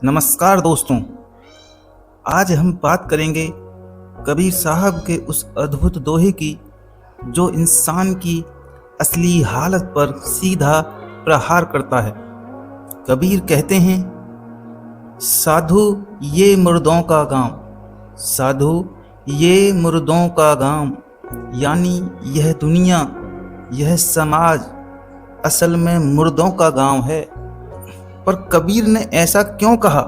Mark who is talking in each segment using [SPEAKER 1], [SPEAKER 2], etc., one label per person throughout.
[SPEAKER 1] नमस्कार दोस्तों, आज हम बात करेंगे कबीर साहब के उस अद्भुत दोहे की जो इंसान की असली हालत पर सीधा प्रहार करता है। कबीर कहते हैं, साधु ये मुर्दों का गांव, साधु ये मुर्दों का गांव, यानी यह दुनिया, यह समाज असल में मुर्दों का गांव है। पर कबीर ने ऐसा क्यों कहा?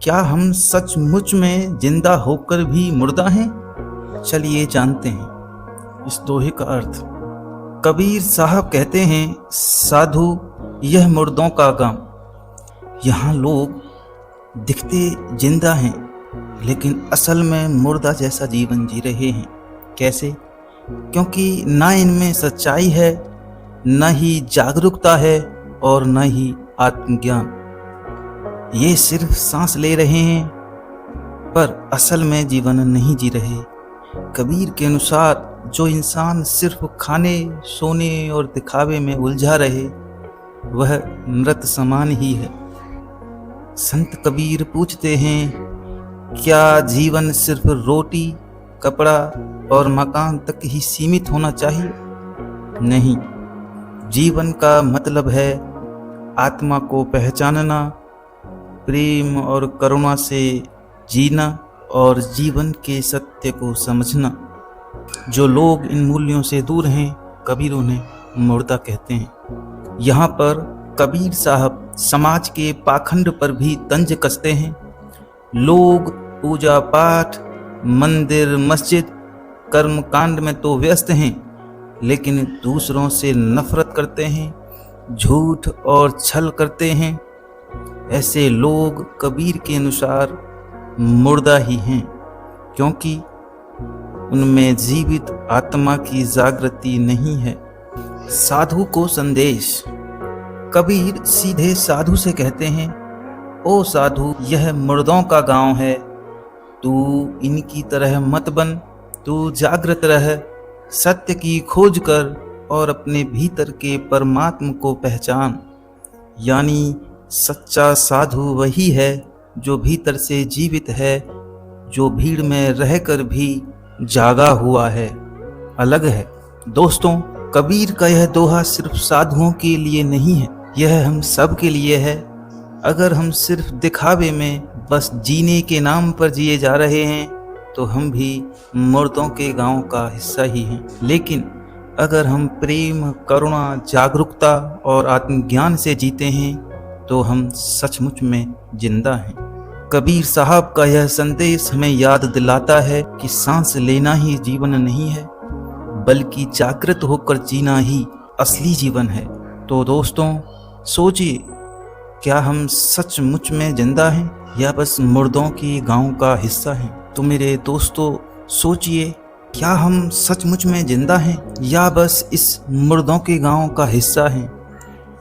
[SPEAKER 1] क्या हम सचमुच में जिंदा होकर भी मुर्दा हैं? चलिए जानते हैं इस दोहे का अर्थ। कबीर साहब कहते हैं, साधु यह मुर्दों का गांव। यहाँ लोग दिखते जिंदा हैं लेकिन असल में मुर्दा जैसा जीवन जी रहे हैं। कैसे? क्योंकि ना इनमें सच्चाई है, न ही जागरूकता है और न ही आत्मज्ञान। ये सिर्फ सांस ले रहे हैं पर असल में जीवन नहीं जी रहे। कबीर के अनुसार जो इंसान सिर्फ खाने, सोने और दिखावे में उलझा रहे वह मृत समान ही है। संत कबीर पूछते हैं, क्या जीवन सिर्फ रोटी, कपड़ा और मकान तक ही सीमित होना चाहिए? नहीं, जीवन का मतलब है आत्मा को पहचानना, प्रेम और करुणा से जीना और जीवन के सत्य को समझना। जो लोग इन मूल्यों से दूर हैं, कबीर उन्हें मुर्दा कहते हैं। यहाँ पर कबीर साहब समाज के पाखंड पर भी तंज कसते हैं। लोग पूजा पाठ, मंदिर, मस्जिद, कर्म कांड में तो व्यस्त हैं लेकिन दूसरों से नफरत करते हैं, झूठ और छल करते हैं। ऐसे लोग कबीर के अनुसार मुर्दा ही हैं, क्योंकि उनमें जीवित आत्मा की जागृति नहीं है। साधु को संदेश। कबीर सीधे साधु से कहते हैं, ओ साधु, यह मुर्दों का गांव है, तू इनकी तरह मत बन, तू जागृत रह, सत्य की खोज कर और अपने भीतर के परमात्मा को पहचान। यानी सच्चा साधु वही है जो भीतर से जीवित है, जो भीड़ में रहकर भी जागा हुआ है, अलग है। दोस्तों, कबीर का यह दोहा सिर्फ साधुओं के लिए नहीं है, यह हम सब के लिए है। अगर हम सिर्फ दिखावे में बस जीने के नाम पर जिए जा रहे हैं तो हम भी मुर्दों के गांव का हिस्सा ही हैं। लेकिन अगर हम प्रेम, करुणा, जागरूकता और आत्मज्ञान से जीते हैं तो हम सचमुच में जिंदा हैं। कबीर साहब का यह संदेश हमें याद दिलाता है कि सांस लेना ही जीवन नहीं है, बल्कि जागृत होकर जीना ही असली जीवन है। तो दोस्तों, सोचिए, क्या हम सचमुच में जिंदा हैं या बस मुर्दों के गांव का हिस्सा हैं? तो मेरे दोस्तों, सोचिए, क्या हम सचमुच में जिंदा हैं या बस इस मुर्दों के गांव का हिस्सा हैं?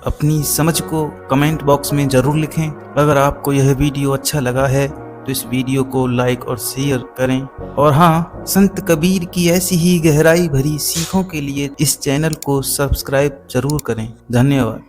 [SPEAKER 1] अपनी समझ को कमेंट बॉक्स में ज़रूर लिखें। अगर आपको यह वीडियो अच्छा लगा है तो इस वीडियो को लाइक और शेयर करें। और हाँ, संत कबीर की ऐसी ही गहराई भरी सीखों के लिए इस चैनल को सब्सक्राइब जरूर करें। धन्यवाद।